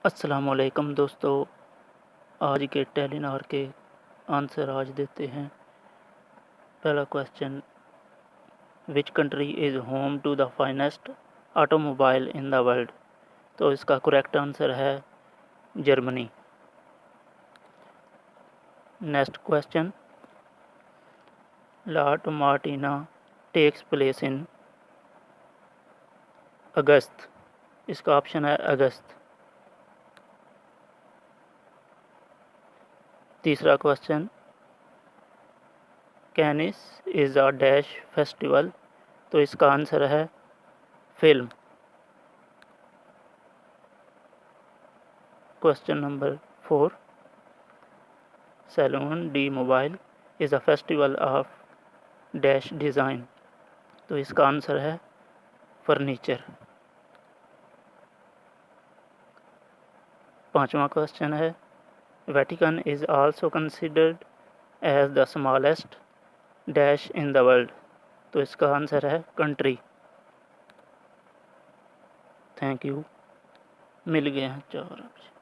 अस्सलामुअलैकुम दोस्तों, आज के टेलीनॉर के आंसर आज देते हैं। पहला question, which country is home to the finest automobile in the world? तो इसका करेक्ट आंसर है Germany. Next question, La Tomatina takes place in August. इसका ऑप्शन है अगस्त। तीसरा question, Cannes is a dash festival. तो इसका आंसर है film. Question number 4, Salone di Mobile is a festival of dash design. तो इसका आंसर है फर्नीचर। पांचवा क्वेश्चन है, Vatican is also considered as the smallest dash in the world. तो इसका आंसर है कंट्री। Thank you. मिल गए हैं 4 ऑप्शन।